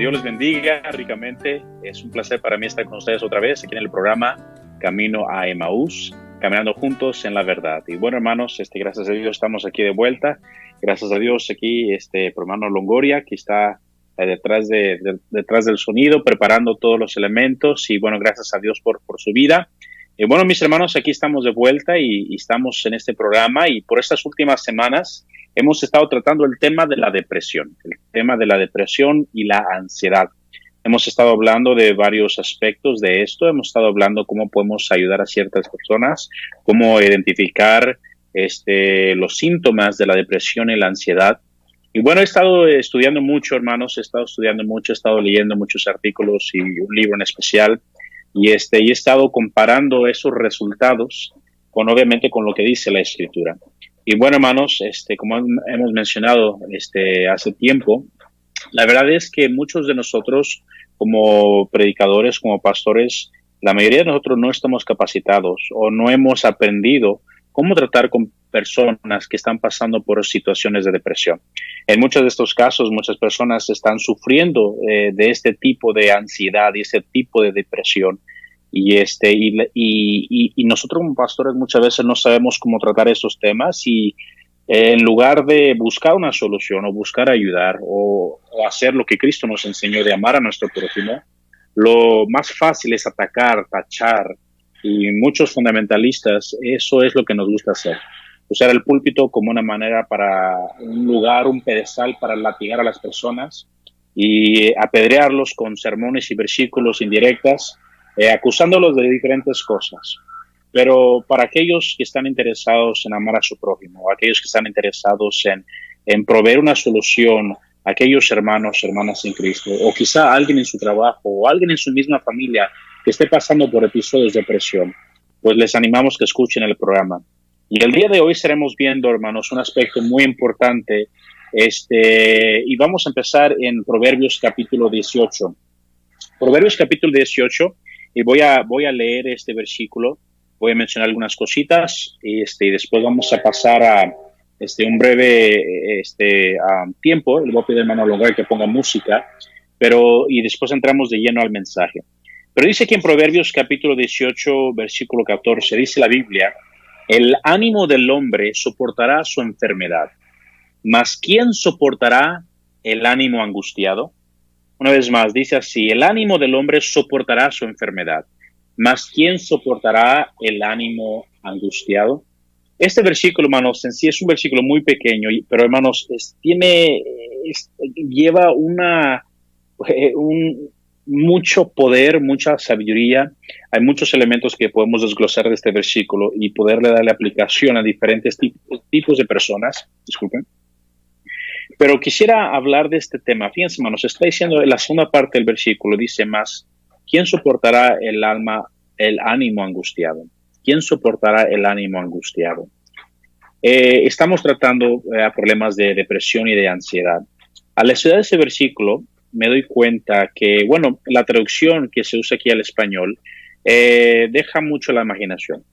Dios les bendiga ricamente. Es un placer para mí estar con ustedes otra vez aquí en el programa Camino a Emaús, caminando juntos en la verdad. Y bueno, hermanos, gracias a Dios estamos aquí de vuelta. Gracias a Dios aquí, por hermano Longoria, que está detrás del sonido, preparando todos los elementos. Y bueno, gracias a Dios por su vida. Y bueno, mis hermanos, aquí estamos de vuelta y estamos en este programa. Y por estas últimas semanas hemos estado tratando el tema de la depresión y la ansiedad. Hemos estado hablando de varios aspectos de esto. Hemos estado hablando cómo podemos ayudar a ciertas personas, cómo identificar los síntomas de la depresión y la ansiedad. Y bueno, he estado estudiando mucho, hermanos, he estado leyendo muchos artículos y un libro en especial. Y he estado comparando esos resultados obviamente con lo que dice la Escritura. Y bueno, hermanos, como hemos mencionado hace tiempo, la verdad es que muchos de nosotros como predicadores, como pastores, la mayoría de nosotros no estamos capacitados o no hemos aprendido cómo tratar con personas que están pasando por situaciones de depresión. En muchos de estos casos, muchas personas están sufriendo de este tipo de ansiedad y este tipo de depresión. Y nosotros como pastores muchas veces no sabemos cómo tratar esos temas y en lugar de buscar una solución o buscar ayudar o hacer lo que Cristo nos enseñó de amar a nuestro prójimo, lo más fácil es atacar, tachar, y muchos fundamentalistas, eso es lo que nos gusta hacer. Usar el púlpito como una manera para un lugar, un pedestal para latigar a las personas y apedrearlos con sermones y versículos indirectas, acusándolos de diferentes cosas. Pero para aquellos que están interesados en amar a su prójimo, aquellos que están interesados en proveer una solución a aquellos hermanos, hermanas en Cristo, o quizá alguien en su trabajo, o alguien en su misma familia que esté pasando por episodios de depresión, pues les animamos que escuchen el programa. Y el día de hoy estaremos viendo, hermanos, un aspecto muy importante, y vamos a empezar en Proverbios capítulo 18. Proverbios capítulo 18, y voy a leer este versículo. Voy a mencionar algunas cositas y después vamos a pasar a un breve tiempo. Le voy a pedir al hermano Longoria que ponga música, y después entramos de lleno al mensaje. Pero dice aquí en Proverbios capítulo 18, versículo 14, dice la Biblia: el ánimo del hombre soportará su enfermedad, mas ¿quién soportará el ánimo angustiado? Una vez más, dice así: el ánimo del hombre soportará su enfermedad, mas ¿quién soportará el ánimo angustiado? Este versículo, hermanos, en sí es un versículo muy pequeño, pero hermanos, lleva mucho poder, mucha sabiduría. Hay muchos elementos que podemos desglosar de este versículo y poderle darle aplicación a diferentes tipos de personas. Disculpen. Pero quisiera hablar de este tema. Fíjense, hermanos, está diciendo en la segunda parte del versículo, dice más: ¿quién soportará el ánimo angustiado? ¿Quién soportará el ánimo angustiado? Estamos tratando problemas de depresión y de ansiedad. Al estudiar ese versículo, me doy cuenta que, bueno, la traducción que se usa aquí al español deja mucho la imaginación.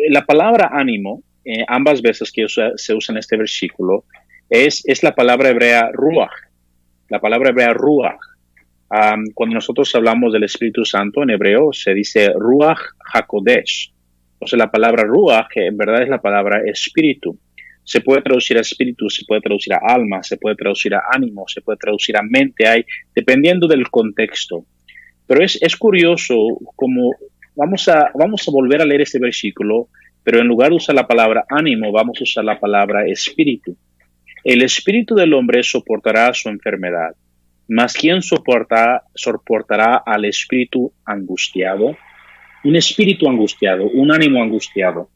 La palabra ánimo, ambas veces que se usa en este versículo, es la palabra hebrea ruach. La palabra hebrea ruach. Cuando nosotros hablamos del Espíritu Santo en hebreo, se dice Ruach HaKodesh. O sea, la palabra Ruach, que en verdad es la palabra espíritu. Se puede traducir a espíritu, se puede traducir a alma, se puede traducir a ánimo, se puede traducir a mente, dependiendo del contexto. Pero es curioso como vamos a volver a leer este versículo, pero en lugar de usar la palabra ánimo, vamos a usar la palabra espíritu. El espíritu del hombre soportará su enfermedad, mas ¿quién soportará al espíritu angustiado? Un espíritu angustiado, un ánimo angustiado.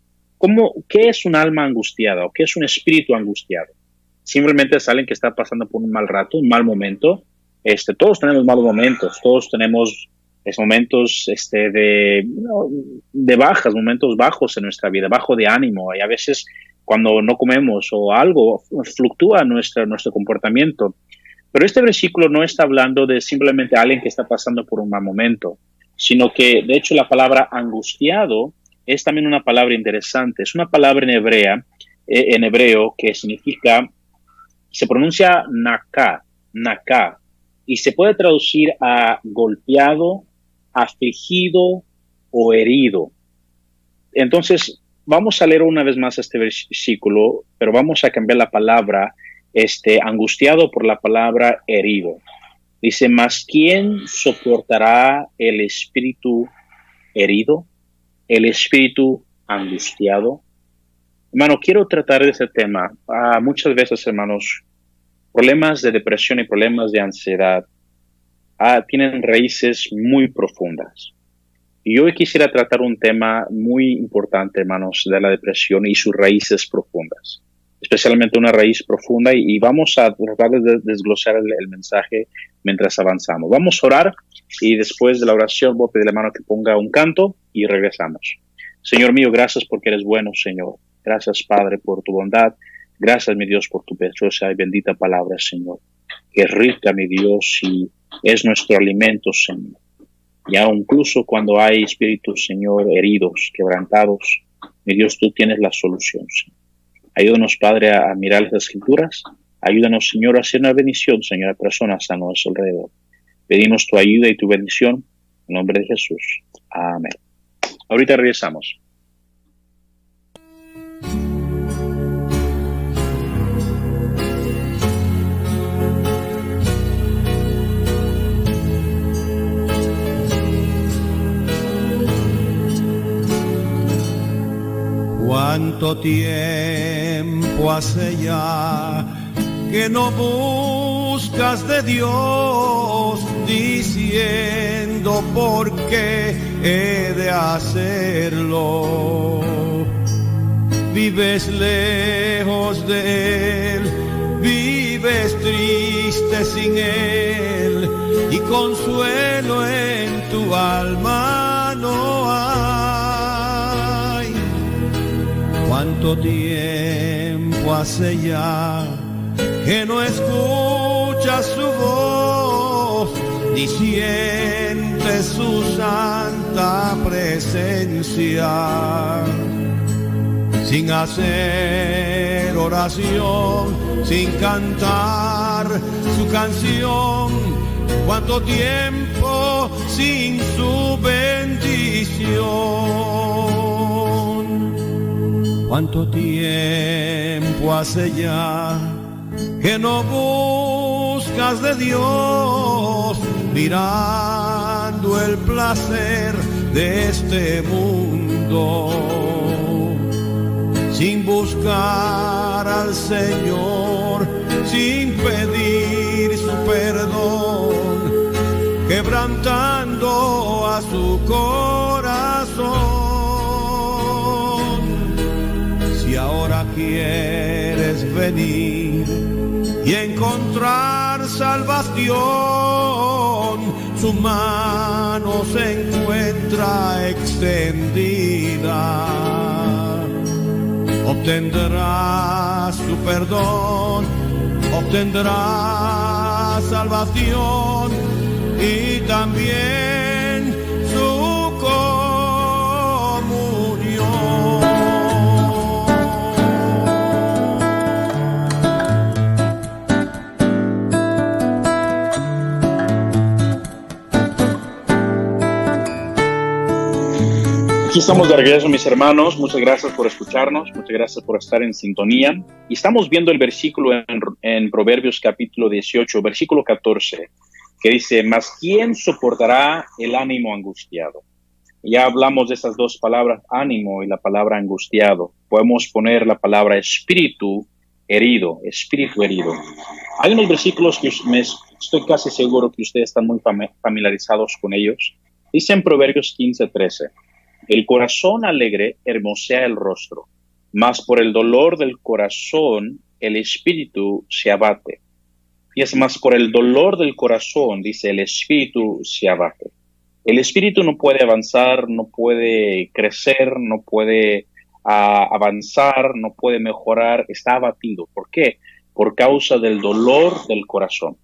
¿Qué es un alma angustiada o qué es un espíritu angustiado? Simplemente es alguien que está pasando por un mal rato, un mal momento. Todos tenemos malos momentos, todos tenemos momentos de bajas, momentos bajos en nuestra vida, bajo de ánimo. Y a veces cuando no comemos o algo, fluctúa nuestro comportamiento. Pero este versículo no está hablando de simplemente alguien que está pasando por un mal momento, sino que, de hecho, la palabra angustiado es también una palabra interesante. Es una palabra en hebreo que significa, se pronuncia naká. naká, y se puede traducir a golpeado, afligido o herido. Entonces, vamos a leer una vez más este versículo, pero vamos a cambiar la palabra angustiado por la palabra herido. Dice, ¿mas quién soportará el espíritu herido? El espíritu angustiado. Hermano, quiero tratar de ese tema. Muchas veces, hermanos, problemas de depresión y problemas de ansiedad tienen raíces muy profundas. Y hoy quisiera tratar un tema muy importante, hermanos, de la depresión y sus raíces profundas, especialmente una raíz profunda, y vamos a tratar de desglosar el mensaje mientras avanzamos. Vamos a orar y después de la oración voy a pedirle, hermano, que ponga un canto y regresamos. Señor mío, gracias porque eres bueno, Señor. Gracias, Padre, por tu bondad. Gracias, mi Dios, por tu preciosa y bendita palabra, Señor. Que es rica, mi Dios, y es nuestro alimento, Señor. Y aún incluso cuando hay espíritus, Señor, heridos, quebrantados, mi Dios, tú tienes la solución, Señor. Ayúdanos, Padre, a mirar las Escrituras. Ayúdanos, Señor, a hacer una bendición, Señor, a personas a nuestro alrededor. Pedimos tu ayuda y tu bendición en nombre de Jesús. Amén. Ahorita regresamos. ¿Cuánto tiempo hace ya que no buscas de Dios, diciendo por qué he de hacerlo? Vives lejos de Él, vives triste sin Él, y consuelo en tu alma no hay. ¿Cuánto tiempo hace ya que no escuchas su voz, ni sientes su santa presencia? Sin hacer oración, sin cantar su canción, cuánto tiempo sin su bendición. Cuánto tiempo hace ya que no buscas de Dios, mirando el placer de este mundo, sin buscar al Señor, sin pedir su perdón, quebrantando a su corazón. Si ahora quieres venir y encontrar salvación, su mano se encuentra extendida. Obtendrás su perdón, obtendrás salvación y también su comunión. Aquí estamos de regreso, mis hermanos. Muchas gracias por escucharnos, muchas gracias por estar en sintonía. Y estamos viendo el versículo en Proverbios capítulo 18, versículo 14, que dice, ¿mas quién soportará el ánimo angustiado? Ya hablamos de esas dos palabras, ánimo y la palabra angustiado. Podemos poner la palabra espíritu herido, espíritu herido. Hay unos versículos que estoy casi seguro que ustedes están muy familiarizados con ellos. Dice en Proverbios 15:13, el corazón alegre hermosea el rostro, mas por el dolor del corazón el espíritu se abate. Y es más, por el dolor del corazón, dice, el espíritu se abate. El espíritu no puede avanzar, no puede crecer, no puede avanzar, no puede mejorar, está abatido. ¿Por qué? Por causa del dolor del corazón.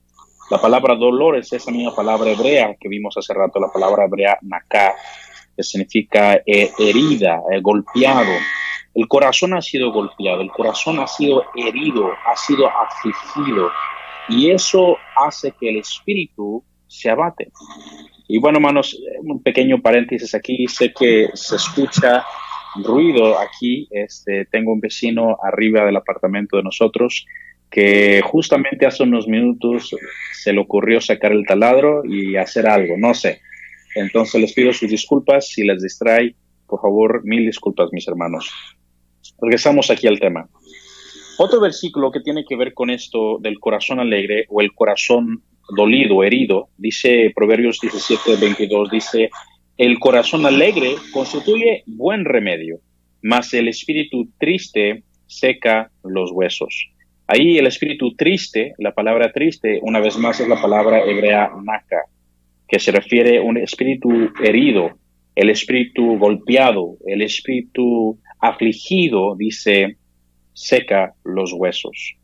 La palabra dolor es esa misma palabra hebrea que vimos hace rato, la palabra hebrea naká, que significa herida, golpeado. El corazón ha sido golpeado, el corazón ha sido herido, ha sido afligido. y eso hace que el espíritu se abate. Y bueno, hermanos, un pequeño paréntesis aquí. Sé que se escucha ruido aquí. Tengo un vecino arriba del apartamento de nosotros que justamente hace unos minutos se le ocurrió sacar el taladro y hacer algo, no sé. Entonces les pido sus disculpas si les distrae. Por favor, mil disculpas, mis hermanos. Regresamos aquí al tema. Otro versículo que tiene que ver con esto del corazón alegre o el corazón dolido, herido, dice Proverbios 17:22, dice, el corazón alegre constituye buen remedio, mas el espíritu triste seca los huesos. Ahí el espíritu triste, la palabra triste, una vez más es la palabra hebrea naka, que se refiere a un espíritu herido, el espíritu golpeado, el espíritu afligido, dice, seca los huesos.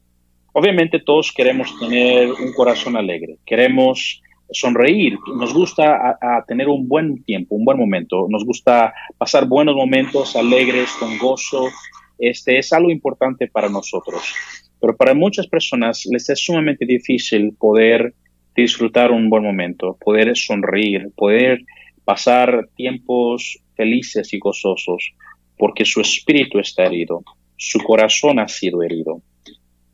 Obviamente todos queremos tener un corazón alegre, queremos sonreír, nos gusta tener un buen tiempo, un buen momento, nos gusta pasar buenos momentos alegres, con gozo. Es algo importante para nosotros, pero para muchas personas les es sumamente difícil poder disfrutar un buen momento, poder sonreír, poder pasar tiempos felices y gozosos, porque su espíritu está herido, su corazón ha sido herido.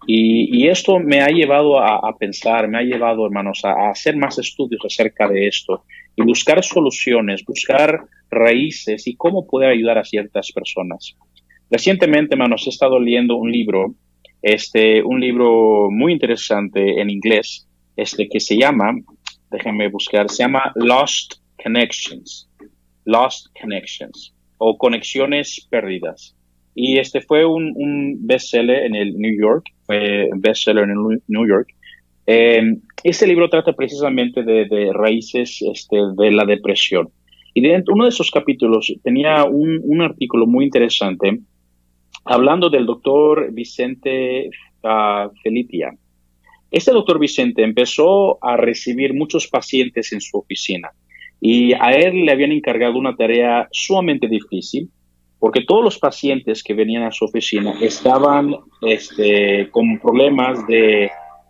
Y esto me ha llevado a pensar, me ha llevado, hermanos, a hacer más estudios acerca de esto y buscar soluciones, buscar raíces y cómo poder ayudar a ciertas personas. Recientemente, hermanos, he estado leyendo un libro muy interesante en inglés, que se llama, déjenme buscar, se llama Lost Connections o Conexiones Perdidas. Y fue un bestseller en el New York, Este libro trata precisamente de raíces de la depresión. Y uno de esos capítulos tenía un artículo muy interesante hablando del doctor Vicente Felitia. Este doctor Vicente empezó a recibir muchos pacientes en su oficina y a él le habían encargado una tarea sumamente difícil, porque todos los pacientes que venían a su oficina estaban con problemas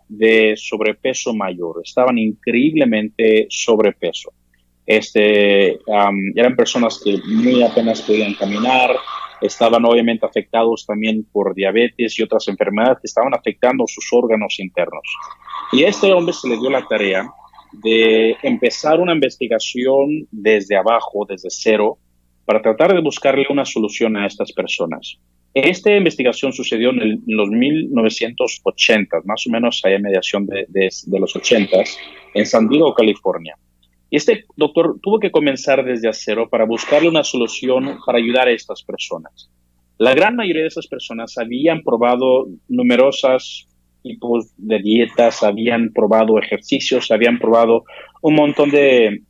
de sobrepeso mayor, estaban increíblemente sobrepeso. Eran personas que muy apenas podían caminar, estaban obviamente afectados también por diabetes y otras enfermedades que estaban afectando sus órganos internos. Y a este hombre se le dio la tarea de empezar una investigación desde abajo, desde cero, para tratar de buscarle una solución a estas personas. Esta investigación sucedió en los 1980, más o menos a mediación de los 80, en San Diego, California. Y este doctor tuvo que comenzar desde cero para buscarle una solución para ayudar a estas personas. La gran mayoría de esas personas habían probado numerosos tipos de dietas, habían probado ejercicios, habían probado un montón de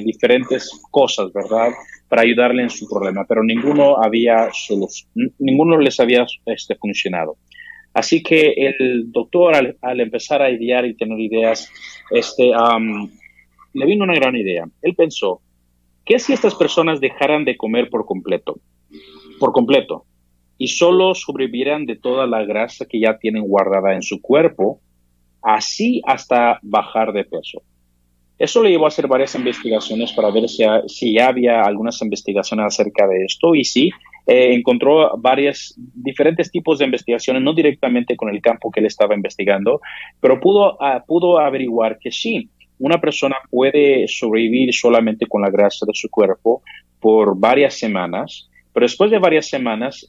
diferentes cosas, ¿verdad?, para ayudarle en su problema, pero ninguno les había funcionado. Así que el doctor, al empezar a idear y tener ideas, le vino una gran idea. Él pensó, ¿qué si estas personas dejaran de comer por completo, y solo sobrevivieran de toda la grasa que ya tienen guardada en su cuerpo, así hasta bajar de peso? Eso le llevó a hacer varias investigaciones para ver si ya había algunas investigaciones acerca de esto, y sí, encontró diferentes tipos de investigaciones, no directamente con el campo que él estaba investigando, pero pudo averiguar que sí, una persona puede sobrevivir solamente con la grasa de su cuerpo por varias semanas, pero después de varias semanas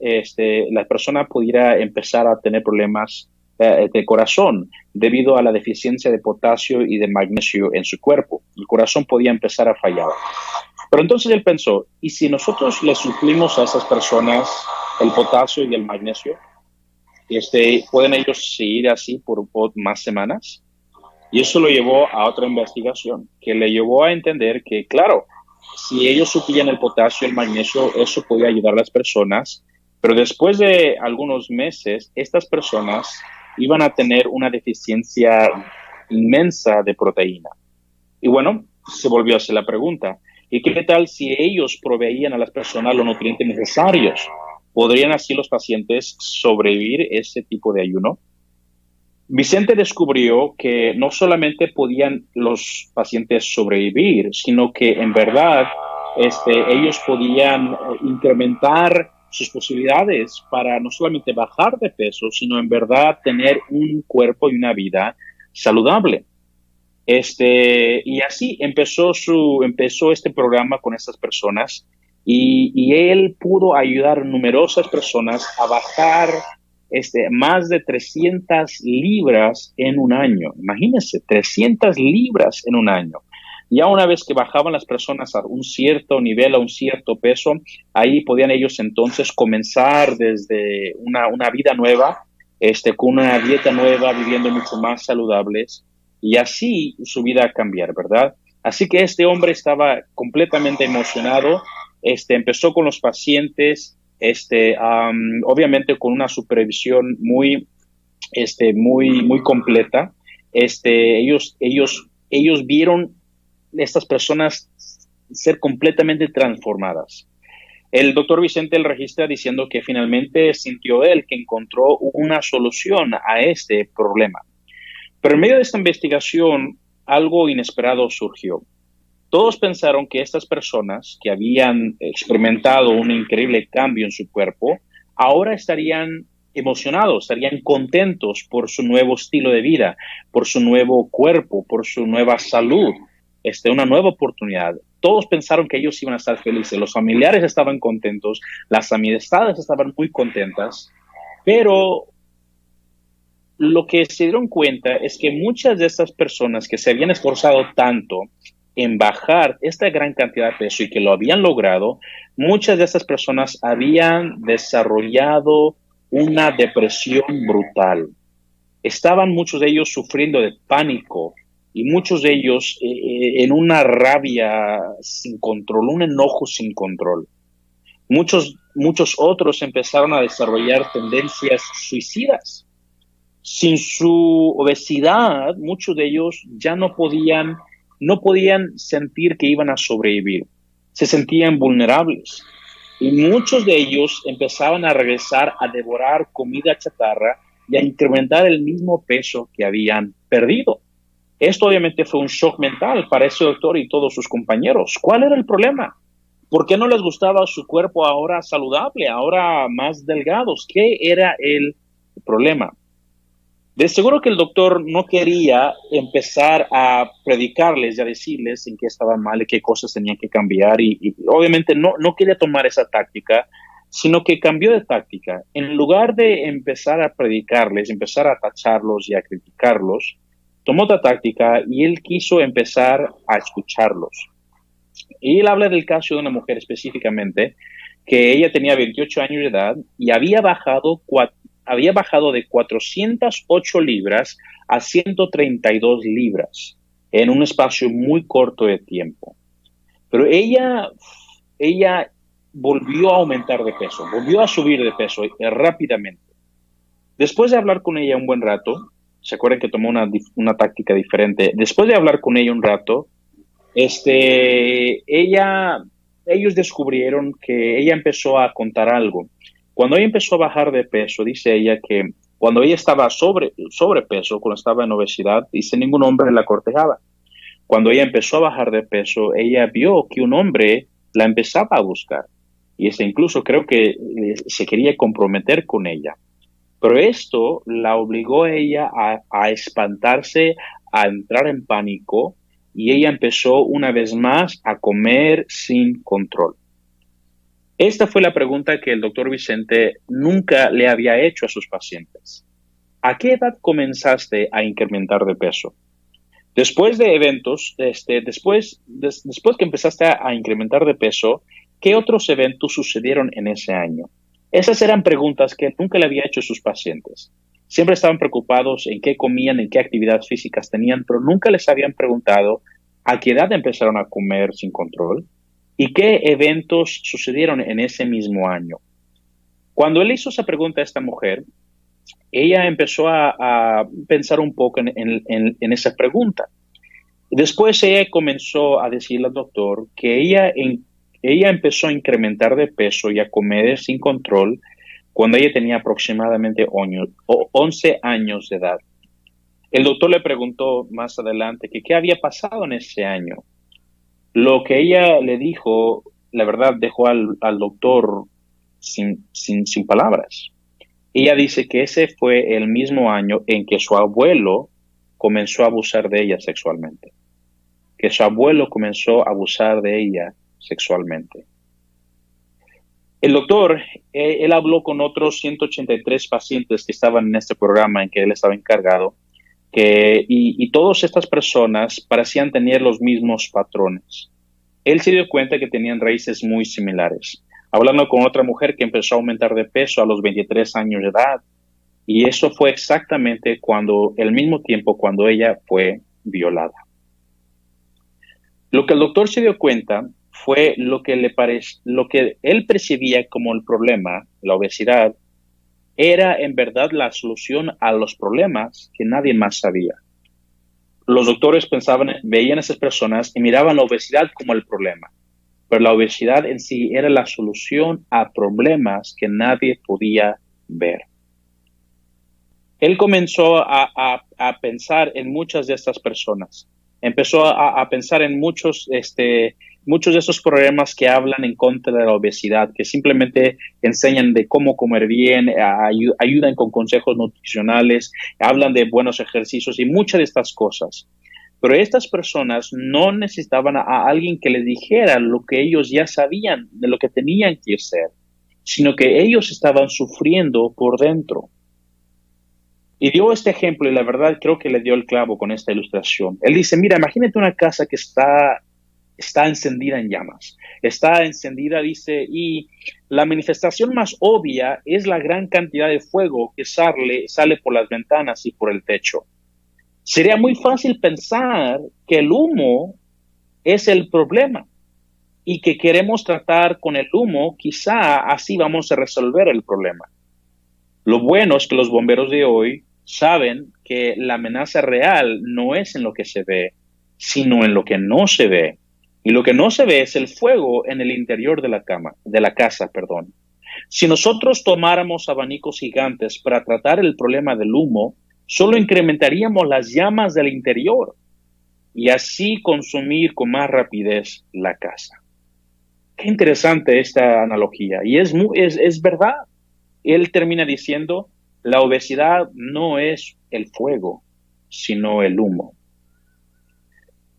la persona pudiera empezar a tener problemas de corazón debido a la deficiencia de potasio y de magnesio en su cuerpo. El corazón podía empezar a fallar. Pero entonces él pensó, ¿y si nosotros le suplimos a esas personas el potasio y el magnesio? ¿Pueden ellos seguir así por más semanas? Y eso lo llevó a otra investigación que le llevó a entender que, claro, si ellos suplían el potasio y el magnesio, eso podía ayudar a las personas, pero después de algunos meses, estas personas iban a tener una deficiencia inmensa de proteína. Y bueno, se volvió a hacer la pregunta, ¿y qué tal si ellos proveían a las personas los nutrientes necesarios? ¿Podrían así los pacientes sobrevivir ese tipo de ayuno? Vicente descubrió que no solamente podían los pacientes sobrevivir, sino que en verdad ellos podían incrementar sus posibilidades para no solamente bajar de peso, sino en verdad tener un cuerpo y una vida saludable. Y así empezó este programa con estas personas y él pudo ayudar a numerosas personas a bajar más de 300 libras en un año. Imagínense, 300 libras en un año. Ya una vez que bajaban las personas a un cierto nivel, a un cierto peso, ahí podían ellos entonces comenzar desde una vida nueva, con una dieta nueva, viviendo mucho más saludables y así su vida cambiar, ¿verdad? Así que este hombre estaba completamente emocionado. Empezó con los pacientes, obviamente con una supervisión muy completa. Ellos vieron estas personas ser completamente transformadas. El doctor Vicente él registra diciendo que finalmente sintió él que encontró una solución a este problema. Pero en medio de esta investigación, algo inesperado surgió. Todos pensaron que estas personas que habían experimentado un increíble cambio en su cuerpo, ahora estarían emocionados, estarían contentos por su nuevo estilo de vida, por su nuevo cuerpo, por su nueva salud, una nueva oportunidad. Todos pensaron que ellos iban a estar felices, los familiares estaban contentos, las amistades estaban muy contentas, pero lo que se dieron cuenta es que muchas de estas personas que se habían esforzado tanto en bajar esta gran cantidad de peso y que lo habían logrado, muchas de estas personas habían desarrollado una depresión brutal. Estaban muchos de ellos sufriendo de pánico y muchos de ellos en una rabia sin control, un enojo sin control. Muchos otros empezaron a desarrollar tendencias suicidas. Sin su obesidad, muchos de ellos ya no podían sentir que iban a sobrevivir. Se sentían vulnerables. Y muchos de ellos empezaban a regresar a devorar comida chatarra y a incrementar el mismo peso que habían perdido. Esto obviamente fue un shock mental para ese doctor y todos sus compañeros. ¿Cuál era el problema? ¿Por qué no les gustaba su cuerpo ahora saludable, ahora más delgados? ¿Qué era el problema? De seguro que el doctor no quería empezar a predicarles y a decirles en qué estaban mal y qué cosas tenían que cambiar y obviamente no quería tomar esa táctica, sino que cambió de táctica. En lugar de empezar a predicarles, empezar a tacharlos y a criticarlos, tomó otra táctica y él quiso empezar a escucharlos. Y él habla del caso de una mujer específicamente que ella tenía 28 años de edad y había bajado de 408 libras a 132 libras en un espacio muy corto de tiempo. Pero ella volvió a aumentar de peso, volvió a subir de peso rápidamente. Después de hablar con ella un buen rato, se acuerdan que tomó una táctica diferente. Después de hablar con ella un rato, ellos descubrieron que ella empezó a contar algo. Cuando ella empezó a bajar de peso, dice ella que cuando ella estaba sobrepeso, cuando estaba en obesidad, dice ningún hombre la cortejaba. Cuando ella empezó a bajar de peso, ella vio que un hombre la empezaba a buscar. Y incluso creo que se quería comprometer con ella. Pero esto la obligó a ella a espantarse, a entrar en pánico, y ella empezó una vez más a comer sin control. Esta fue la pregunta que el doctor Vicente nunca le había hecho a sus pacientes. ¿A qué edad comenzaste a incrementar de peso? Después de eventos, después que empezaste a incrementar de peso, ¿qué otros eventos sucedieron en ese año? Esas eran preguntas que nunca le había hecho a sus pacientes. Siempre estaban preocupados en qué comían, en qué actividades físicas tenían, pero nunca les habían preguntado a qué edad empezaron a comer sin control y qué eventos sucedieron en ese mismo año. Cuando él hizo esa pregunta a esta mujer, ella empezó a pensar un poco en esa pregunta. Después ella comenzó a decirle al doctor que ella empezó a incrementar de peso y a comer sin control cuando ella tenía aproximadamente 11 años de edad. El doctor le preguntó más adelante que qué había pasado en ese año. Lo que ella le dijo, la verdad, dejó al doctor sin palabras. Ella dice que ese fue el mismo año en que su abuelo comenzó a abusar de ella sexualmente. Que su abuelo comenzó a abusar de ella sexualmente. El doctor, él habló con otros 183 pacientes que estaban en este programa en que él estaba encargado, y todas estas personas parecían tener los mismos patrones. Él se dio cuenta que tenían raíces muy similares. Hablando con otra mujer que empezó a aumentar de peso a los 23 años de edad, y eso fue exactamente el mismo tiempo cuando ella fue violada. Lo que el doctor se dio cuenta fue lo que él percibía como el problema, la obesidad, era en verdad la solución a los problemas que nadie más sabía. Los doctores veían a esas personas y miraban la obesidad como el problema, pero la obesidad en sí era la solución a problemas que nadie podía ver. Él comenzó a pensar en muchas de estas personas. Empezó a pensar en muchos de esos programas que hablan en contra de la obesidad, que simplemente enseñan de cómo comer bien, ayudan con consejos nutricionales, hablan de buenos ejercicios y muchas de estas cosas. Pero estas personas no necesitaban a alguien que les dijera lo que ellos ya sabían de lo que tenían que hacer, sino que ellos estaban sufriendo por dentro. Y dio este ejemplo y la verdad creo que le dio el clavo con esta ilustración. Él dice, mira, imagínate una casa que está encendida en llamas. Está encendida, dice, y la manifestación más obvia es la gran cantidad de fuego que sale por las ventanas y por el techo. Sería muy fácil pensar que el humo es el problema y que queremos tratar con el humo, quizá así vamos a resolver el problema. Lo bueno es que los bomberos de hoy saben que la amenaza real no es en lo que se ve, sino en lo que no se ve. Y lo que no se ve es el fuego en el interior de la casa. Si nosotros tomáramos abanicos gigantes para tratar el problema del humo, solo incrementaríamos las llamas del interior y así consumir con más rapidez la casa. Qué interesante esta analogía. Y es verdad. Él termina diciendo, la obesidad no es el fuego, sino el humo.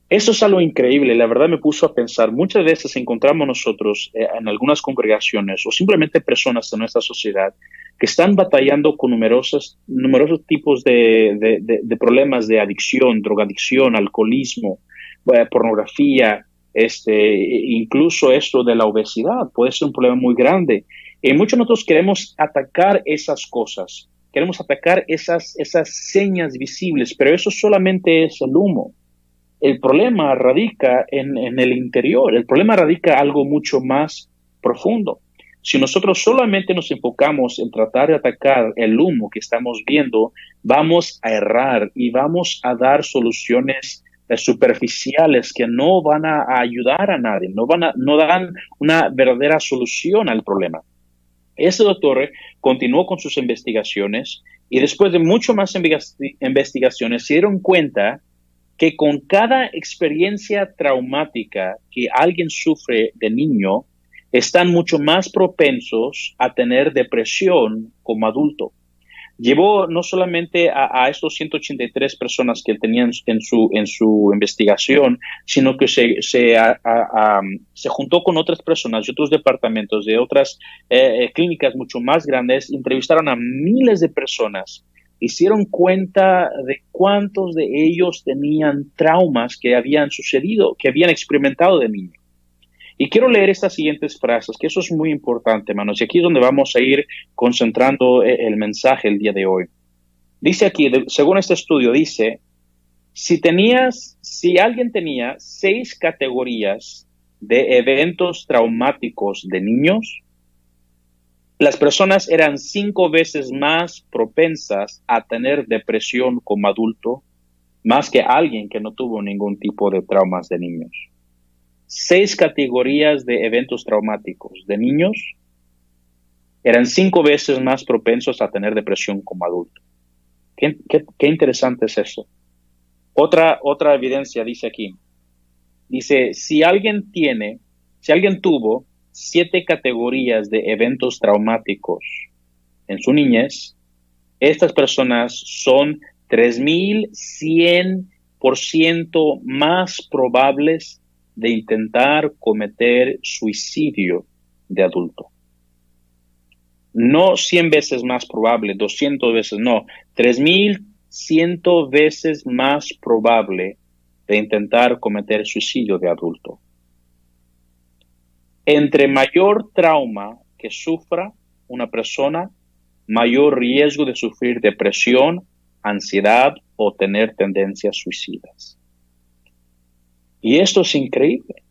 Eso es algo increíble. La verdad me puso a pensar, muchas veces encontramos nosotros en algunas congregaciones o simplemente personas en nuestra sociedad que están batallando con numerosos tipos de problemas de adicción, drogadicción, alcoholismo, pornografía, incluso esto de la obesidad puede ser un problema muy grande. Y muchos de nosotros queremos atacar esas cosas, queremos atacar esas señas visibles, pero eso solamente es el humo. El problema radica en el interior, el problema radica algo mucho más profundo. Si nosotros solamente nos enfocamos en tratar de atacar el humo que estamos viendo, vamos a errar y vamos a dar soluciones superficiales que no van a ayudar a nadie, no dan una verdadera solución al problema. Ese doctor continuó con sus investigaciones y después de mucho más investigaciones se dieron cuenta que con cada experiencia traumática que alguien sufre de niño, están mucho más propensos a tener depresión como adulto. Llevó no solamente a estos 183 personas que él tenía en su investigación, sino que se juntó con otras personas de otros departamentos, de otras clínicas mucho más grandes, entrevistaron a miles de personas, hicieron cuenta de cuántos de ellos tenían traumas que habían sucedido, que habían experimentado de niño. Y quiero leer estas siguientes frases, que eso es muy importante, hermanos, y aquí es donde vamos a ir concentrando el mensaje el día de hoy. Dice aquí, según este estudio, dice, si alguien tenía 6 categorías de eventos traumáticos de niños, las personas eran 5 veces más propensas a tener depresión como adulto, más que alguien que no tuvo ningún tipo de traumas de niños. 6 categorías de eventos traumáticos de niños eran 5 veces más propensos a tener depresión como adulto. Qué interesante es eso. Otra evidencia dice aquí. Dice, si alguien tuvo 7 categorías de eventos traumáticos en su niñez, estas personas son 3100% más probables de intentar cometer suicidio de adulto. No 100 veces más probable, 200 veces, no, 3100 veces más probable de intentar cometer suicidio de adulto. Entre mayor trauma que sufra una persona, mayor riesgo de sufrir depresión, ansiedad o tener tendencias suicidas. Y esto es increíble.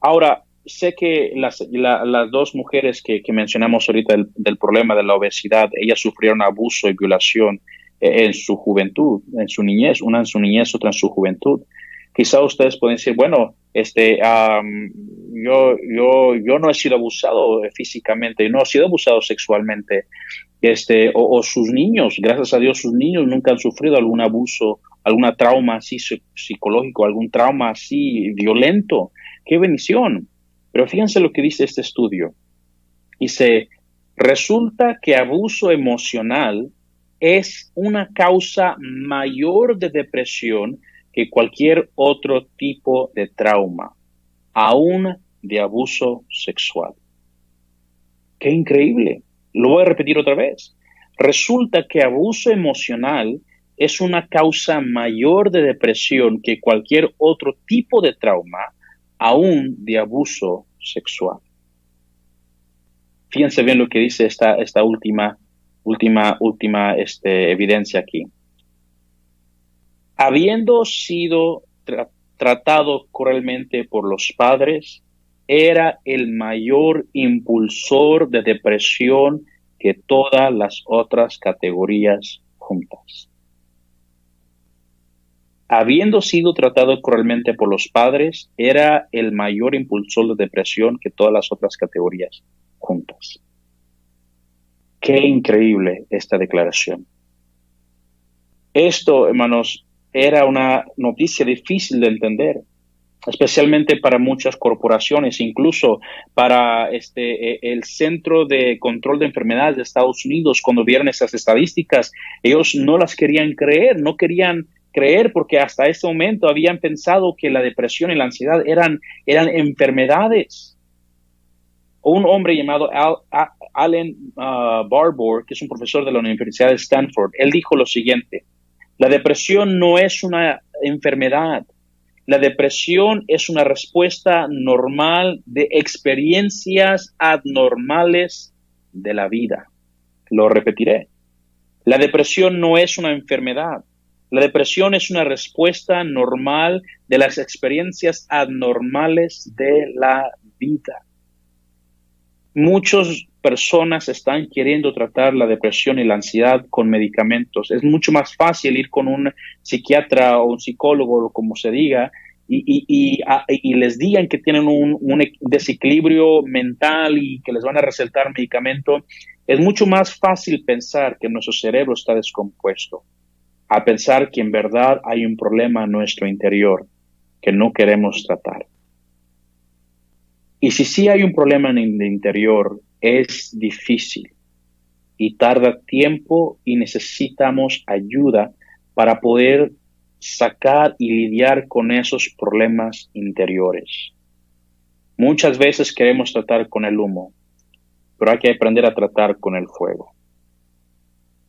Ahora, sé que las 2 mujeres que mencionamos ahorita del problema de la obesidad, ellas sufrieron abuso y violación en su juventud, en su niñez, una en su niñez, otra en su juventud. Quizá ustedes pueden decir, bueno, yo no he sido abusado físicamente, no he sido abusado sexualmente, o sus niños, gracias a Dios, sus niños nunca han sufrido algún abuso, alguna trauma así psicológico, algún trauma así violento. ¡Qué bendición! Pero fíjense lo que dice este estudio. Dice, resulta que abuso emocional es una causa mayor de depresión que cualquier otro tipo de trauma, aún de abuso sexual. ¡Qué increíble! Lo voy a repetir otra vez. Resulta que abuso emocional es una causa mayor de depresión que cualquier otro tipo de trauma, aún de abuso sexual. Fíjense bien lo que dice esta última evidencia aquí. Habiendo sido tratado cruelmente por los padres, era el mayor impulsor de depresión que todas las otras categorías juntas. Habiendo sido tratado cruelmente por los padres, era el mayor impulsor de depresión que todas las otras categorías juntas. Qué increíble esta declaración. Esto, hermanos, era una noticia difícil de entender, especialmente para muchas corporaciones, incluso para el Centro de Control de Enfermedades de Estados Unidos. Cuando vieron esas estadísticas, ellos no las querían creer, no querían creer porque hasta ese momento habían pensado que la depresión y la ansiedad eran enfermedades. Un hombre llamado Alan Barbour, que es un profesor de la Universidad de Stanford, él dijo lo siguiente: la depresión no es una enfermedad. La depresión es una respuesta normal de experiencias abnormales de la vida. Lo repetiré. La depresión no es una enfermedad. La depresión es una respuesta normal de las experiencias abnormales de la vida. Muchas personas están queriendo tratar la depresión y la ansiedad con medicamentos. Es mucho más fácil ir con un psiquiatra o un psicólogo, o como se diga, y les digan que tienen un desequilibrio mental y que les van a recetar medicamento. Es mucho más fácil pensar que nuestro cerebro está descompuesto, a pensar que en verdad hay un problema en nuestro interior que no queremos tratar. Y si sí hay un problema en el interior, es difícil y tarda tiempo y necesitamos ayuda para poder sacar y lidiar con esos problemas interiores. Muchas veces queremos tratar con el humo, pero hay que aprender a tratar con el fuego.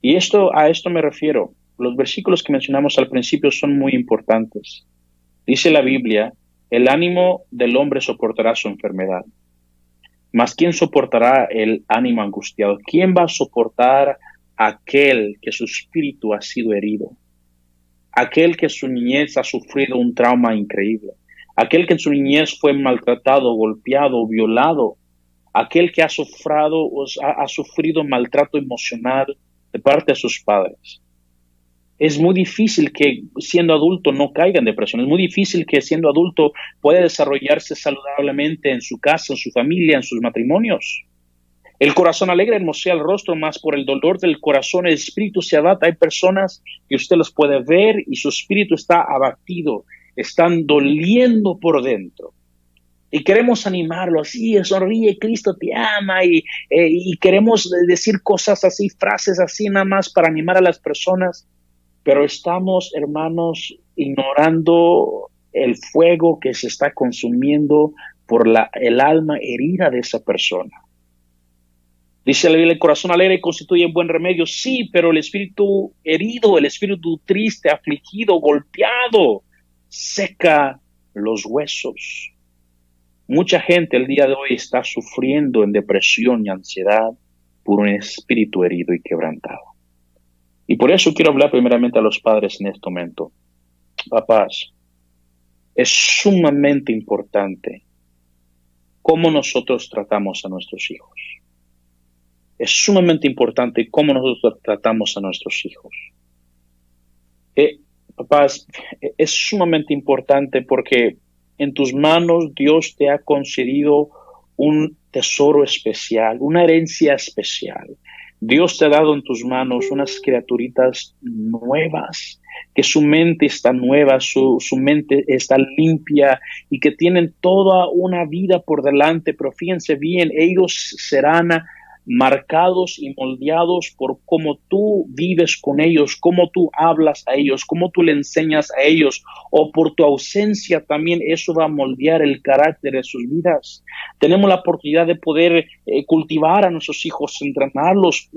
Y a esto me refiero. Los versículos que mencionamos al principio son muy importantes. Dice la Biblia: el ánimo del hombre soportará su enfermedad. Mas ¿quién soportará el ánimo angustiado? ¿Quién va a soportar aquel que su espíritu ha sido herido? Aquel que en su niñez ha sufrido un trauma increíble. Aquel que en su niñez fue maltratado, golpeado, violado. Aquel que ha sufrido maltrato emocional de parte de sus padres. Es muy difícil que siendo adulto no caiga en depresión. Es muy difícil que siendo adulto pueda desarrollarse saludablemente en su casa, en su familia, en sus matrimonios. El corazón alegre hermosea el rostro, mas por el dolor del corazón el espíritu se abate. Hay personas que usted los puede ver y su espíritu está abatido, están doliendo por dentro. Y queremos animarlos, sí, sonríe, Cristo te ama, y queremos decir cosas así, frases así, nada más para animar a las personas, pero estamos, hermanos, ignorando el fuego que se está consumiendo por el alma herida de esa persona. Dice la Biblia, el corazón alegre constituye buen remedio, sí, pero el espíritu herido, el espíritu triste, afligido, golpeado, seca los huesos. Mucha gente el día de hoy está sufriendo en depresión y ansiedad por un espíritu herido y quebrantado. Y por eso quiero hablar primeramente a los padres en este momento. Papás, es sumamente importante cómo nosotros tratamos a nuestros hijos. Es sumamente importante cómo nosotros tratamos a nuestros hijos. Papás, es sumamente importante porque en tus manos Dios te ha concedido un tesoro especial, una herencia especial. Dios te ha dado en tus manos unas criaturitas nuevas, que su mente está nueva, su mente está limpia y que tienen toda una vida por delante. Pero fíjense bien, ellos serán marcados y moldeados por cómo tú vives con ellos, cómo tú hablas a ellos, cómo tú le enseñas a ellos, o por tu ausencia también eso va a moldear el carácter de sus vidas. Tenemos la oportunidad de poder cultivar a nuestros hijos, entrenarlos,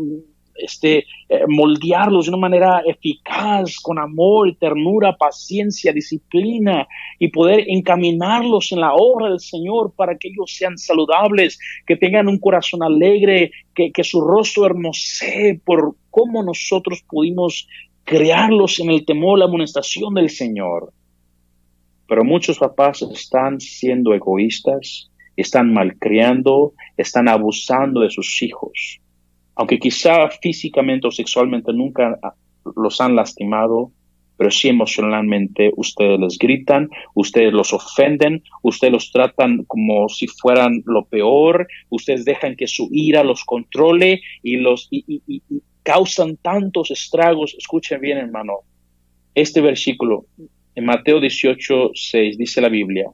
moldearlos de una manera eficaz, con amor, ternura, paciencia, disciplina, y poder encaminarlos en la obra del Señor para que ellos sean saludables, que tengan un corazón alegre, que su rostro hermosee por cómo nosotros pudimos crearlos en el temor, la amonestación del Señor. Pero muchos papás están siendo egoístas, están malcriando, están abusando de sus hijos. Aunque quizá físicamente o sexualmente nunca los han lastimado, pero sí emocionalmente ustedes les gritan, ustedes los ofenden, ustedes los tratan como si fueran lo peor, ustedes dejan que su ira los controle y causan tantos estragos. Escuchen bien, hermano, este versículo en Mateo 18:6 dice la Biblia: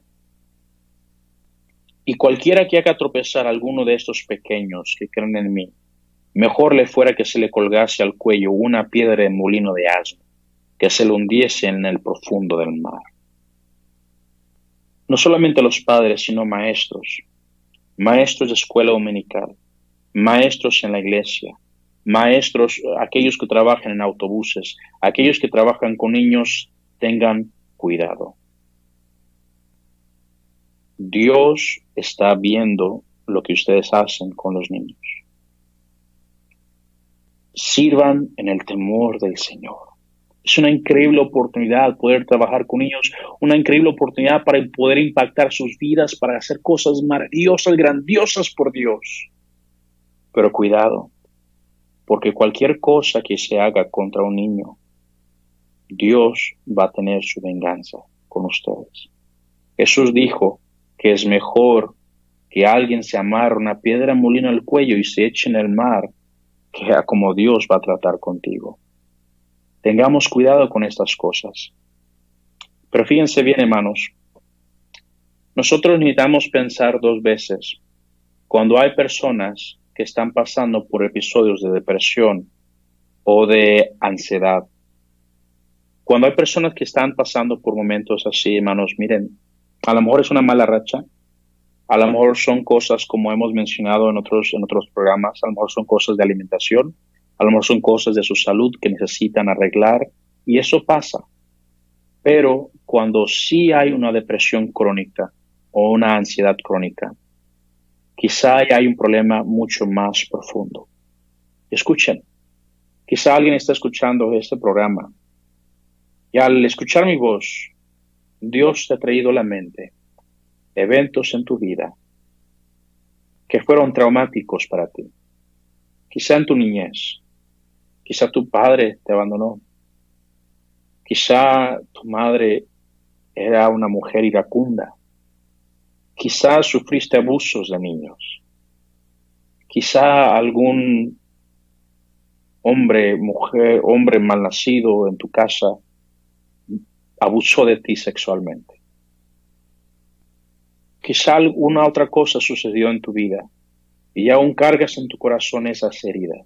y cualquiera que haga tropezar a alguno de estos pequeños que creen en mí, mejor le fuera que se le colgase al cuello una piedra de molino de asno, que se le hundiese en el profundo del mar. No solamente los padres, sino maestros de escuela dominical, maestros en la iglesia, maestros, aquellos que trabajan en autobuses, aquellos que trabajan con niños, tengan cuidado. Dios está viendo lo que ustedes hacen con los niños. Sirvan en el temor del Señor. Es una increíble oportunidad poder trabajar con niños, una increíble oportunidad para poder impactar sus vidas, para hacer cosas maravillosas, grandiosas por Dios. Pero cuidado, porque cualquier cosa que se haga contra un niño, Dios va a tener su venganza con ustedes. Jesús dijo que es mejor que alguien se amarre una piedra de molino al cuello y se eche en el mar, que a como Dios va a tratar contigo. Tengamos cuidado con estas cosas. Pero fíjense bien, hermanos, nosotros necesitamos pensar dos veces cuando hay personas que están pasando por episodios de depresión o de ansiedad. Cuando hay personas que están pasando por momentos así, hermanos, miren, a lo mejor es una mala racha, a lo mejor son cosas como hemos mencionado en otros programas, a lo mejor son cosas de alimentación, a lo mejor son cosas de su salud que necesitan arreglar, y eso pasa. Pero cuando sí hay una depresión crónica o una ansiedad crónica, quizá hay un problema mucho más profundo. Escuchen, quizá alguien está escuchando este programa y al escuchar mi voz, Dios te ha traído a la mente eventos en tu vida que fueron traumáticos para ti. Quizá en tu niñez, quizá tu padre te abandonó, quizá tu madre era una mujer iracunda, quizá sufriste abusos de niños, Quizá algún hombre, mujer, hombre malnacido en tu casa abusó de ti sexualmente. Quizá alguna otra cosa sucedió en tu vida y aún cargas en tu corazón esas heridas,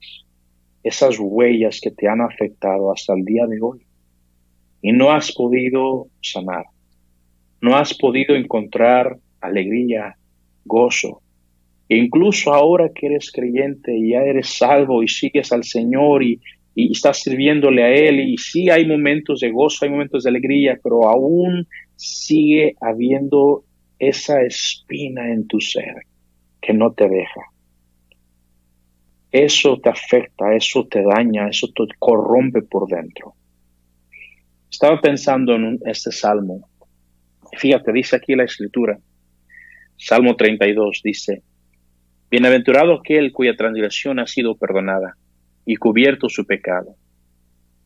esas huellas que te han afectado hasta el día de hoy y no has podido sanar, no has podido encontrar alegría, gozo. E incluso ahora que eres creyente y ya eres salvo y sigues al Señor y estás sirviéndole a Él, y sí hay momentos de gozo, hay momentos de alegría, pero aún sigue habiendo esa espina en tu ser que no te deja. Eso te afecta, eso te daña, eso te corrompe por dentro. Estaba pensando en este salmo. Fíjate, dice aquí la Escritura, Salmo 32, dice: Bienaventurado aquel cuya transgresión ha sido perdonada y cubierto su pecado.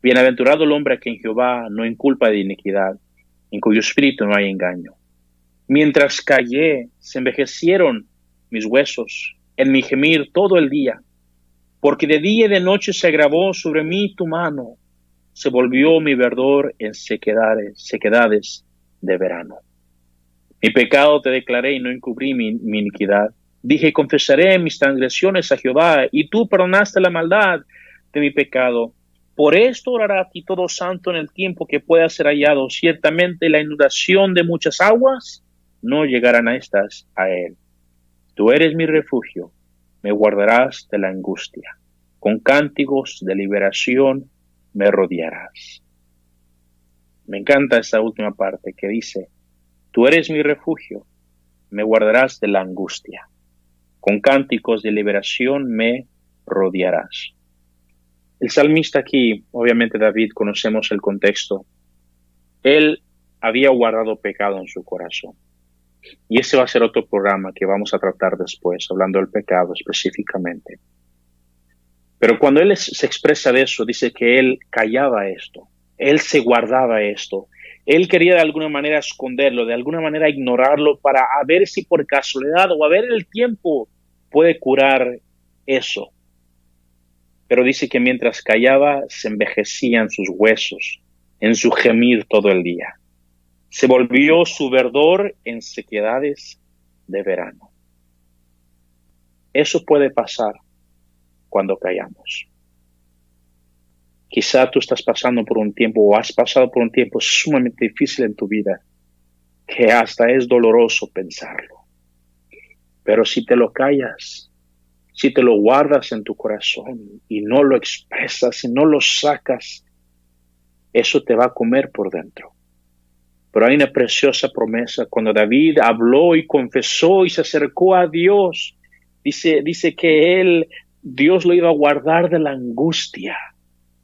Bienaventurado el hombre a quien Jehová no inculpa de iniquidad, en cuyo espíritu no hay engaño. Mientras callé, se envejecieron mis huesos, en mi gemir todo el día, porque de día y de noche se agravó sobre mí tu mano, se volvió mi verdor en sequedades de verano. Mi pecado te declaré y no encubrí mi iniquidad. Dije, confesaré mis transgresiones a Jehová, y tú perdonaste la maldad de mi pecado. Por esto orará a ti todo santo en el tiempo que pueda ser hallado. Ciertamente la inundación de muchas aguas no llegarán a estas a él. Tú eres mi refugio, me guardarás de la angustia. Con cánticos de liberación me rodearás. Me encanta esta última parte que dice, tú eres mi refugio, me guardarás de la angustia. Con cánticos de liberación me rodearás. El salmista aquí, obviamente David, conocemos el contexto. Él había guardado pecado en su corazón. Y ese va a ser otro programa que vamos a tratar después, hablando del pecado específicamente. Pero cuando él se expresa de eso, dice que él callaba esto. Él se guardaba esto. Él quería de alguna manera esconderlo, de alguna manera ignorarlo para a ver si por casualidad o a ver el tiempo puede curar eso. Pero dice que mientras callaba se envejecían sus huesos en su gemir todo el día. Se volvió su verdor en sequedades de verano. Eso puede pasar cuando callamos. Quizá tú estás pasando por un tiempo o has pasado por un tiempo sumamente difícil en tu vida, que hasta es doloroso pensarlo. Pero si te lo callas, si te lo guardas en tu corazón y no lo expresas y no lo sacas, eso te va a comer por dentro. Pero hay una preciosa promesa. Cuando David habló y confesó y se acercó a Dios, dice que Dios lo iba a guardar de la angustia.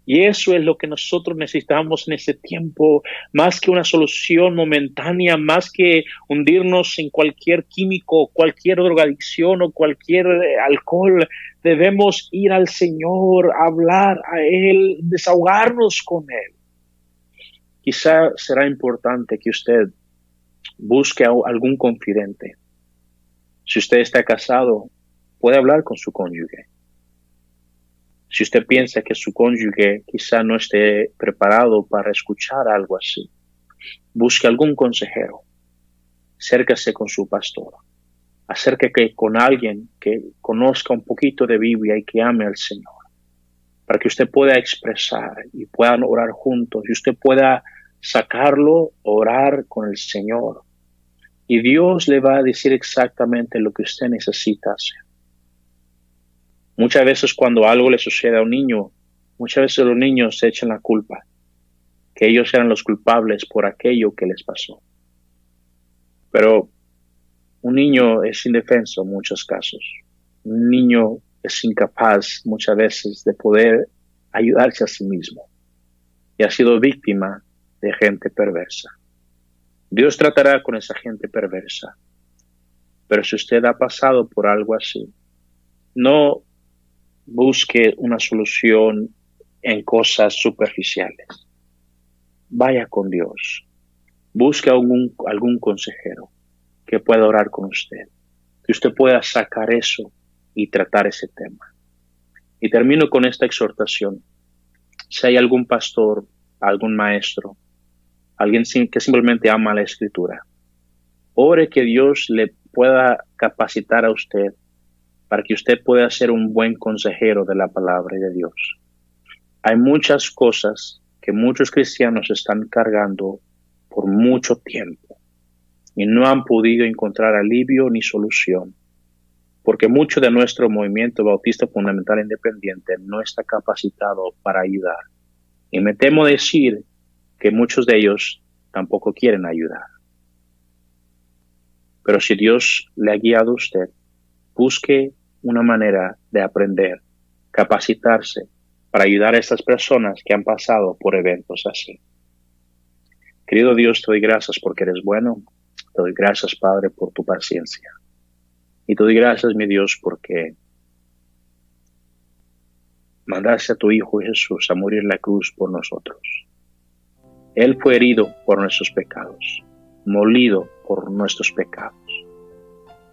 Y eso es lo que nosotros necesitamos en ese tiempo, más que una solución momentánea, más que hundirnos en cualquier químico, cualquier drogadicción o cualquier alcohol. Debemos ir al Señor, hablar a Él, desahogarnos con Él. Quizá será importante que usted busque a algún confidente. Si usted está casado, puede hablar con su cónyuge. Si usted piensa que su cónyuge quizá no esté preparado para escuchar algo así, busque algún consejero. Acérquese con su pastor. Acérquese con alguien que conozca un poquito de Biblia y que ame al Señor, para que usted pueda expresar y puedan orar juntos y usted pueda sacarlo, orar con el Señor. Y Dios le va a decir exactamente lo que usted necesita hacer. Muchas veces cuando algo le sucede a un niño, muchas veces los niños se echan la culpa, que ellos eran los culpables por aquello que les pasó. Pero un niño es indefenso en muchos casos. Un niño es incapaz muchas veces de poder ayudarse a sí mismo y ha sido víctima de gente perversa. Dios tratará con esa gente perversa. Pero si usted ha pasado por algo así, no busque una solución en cosas superficiales. Vaya con Dios. Busque algún consejero que pueda orar con usted. Que usted pueda sacar eso y tratar ese tema. Y termino con esta exhortación. Si hay algún pastor, algún maestro, alguien que simplemente ama la Escritura, ore que Dios le pueda capacitar a usted para que usted pueda ser un buen consejero de la palabra de Dios. Hay muchas cosas que muchos cristianos están cargando por mucho tiempo y no han podido encontrar alivio ni solución, porque mucho de nuestro movimiento bautista fundamental independiente no está capacitado para ayudar. Y me temo decir que muchos de ellos tampoco quieren ayudar. Pero si Dios le ha guiado a usted, busque una manera de aprender, capacitarse para ayudar a estas personas que han pasado por eventos así. Querido Dios, te doy gracias porque eres bueno. Te doy gracias, Padre, por tu paciencia. Y te doy gracias, mi Dios, porque mandaste a tu Hijo Jesús a morir en la cruz por nosotros. Él fue herido por nuestros pecados, molido por nuestros pecados.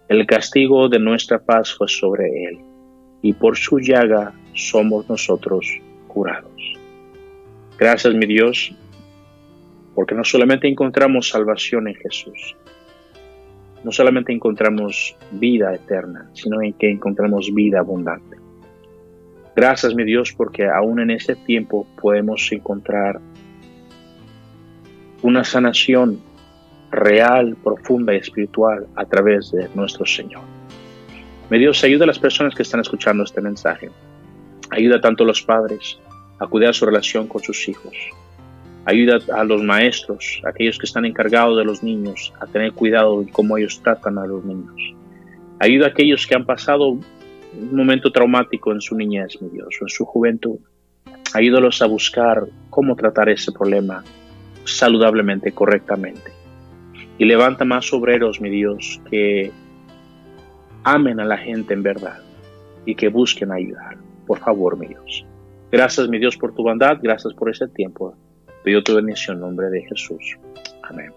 El castigo de nuestra paz fue sobre Él, y por su llaga somos nosotros curados. Gracias, mi Dios, porque no solamente encontramos salvación en Jesús, no solamente encontramos vida eterna, sino en que encontramos vida abundante. Gracias, mi Dios, porque aún en este tiempo podemos encontrar una sanación real, profunda y espiritual a través de nuestro Señor. Mi Dios, ayuda a las personas que están escuchando este mensaje. Ayuda tanto a los padres a cuidar su relación con sus hijos. Ayuda a los maestros, aquellos que están encargados de los niños, a tener cuidado de cómo ellos tratan a los niños. Ayuda a aquellos que han pasado un momento traumático en su niñez, mi Dios, o en su juventud. Ayúdalos a buscar cómo tratar ese problema saludablemente, correctamente. Y levanta más obreros, mi Dios, que amen a la gente en verdad y que busquen ayudar. Por favor, mi Dios. Gracias, mi Dios, por tu bondad. Gracias por ese tiempo. Pido tu bendición en nombre de Jesús. Amén.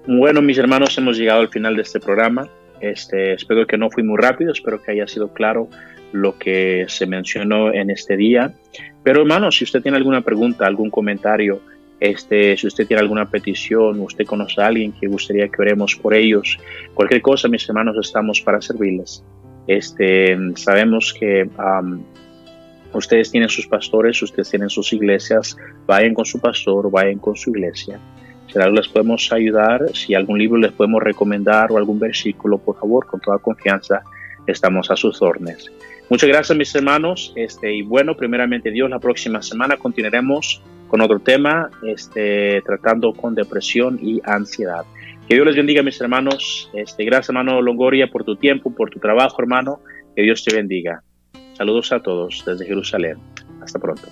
Bueno, mis hermanos, hemos llegado al final de este programa. Espero que no fui muy rápido. Espero que haya sido claro lo que se mencionó en este día. Pero, hermanos, si usted tiene alguna pregunta, algún comentario, si usted tiene alguna petición, usted conoce a alguien que gustaría que oremos por ellos, cualquier cosa, mis hermanos, estamos para servirles. Sabemos que ustedes tienen sus pastores, ustedes tienen sus iglesias. Vayan con su pastor, vayan con su iglesia. Si algo les podemos ayudar, si algún libro les podemos recomendar o algún versículo, por favor, con toda confianza, estamos a sus órdenes. Muchas gracias, mis hermanos. Y bueno, primeramente Dios, la próxima semana continuaremos con otro tema, tratando con depresión y ansiedad. Que Dios les bendiga, mis hermanos. Gracias, hermano Longoria, por tu tiempo, por tu trabajo, hermano. Que Dios te bendiga. Saludos a todos desde Jerusalén. Hasta pronto.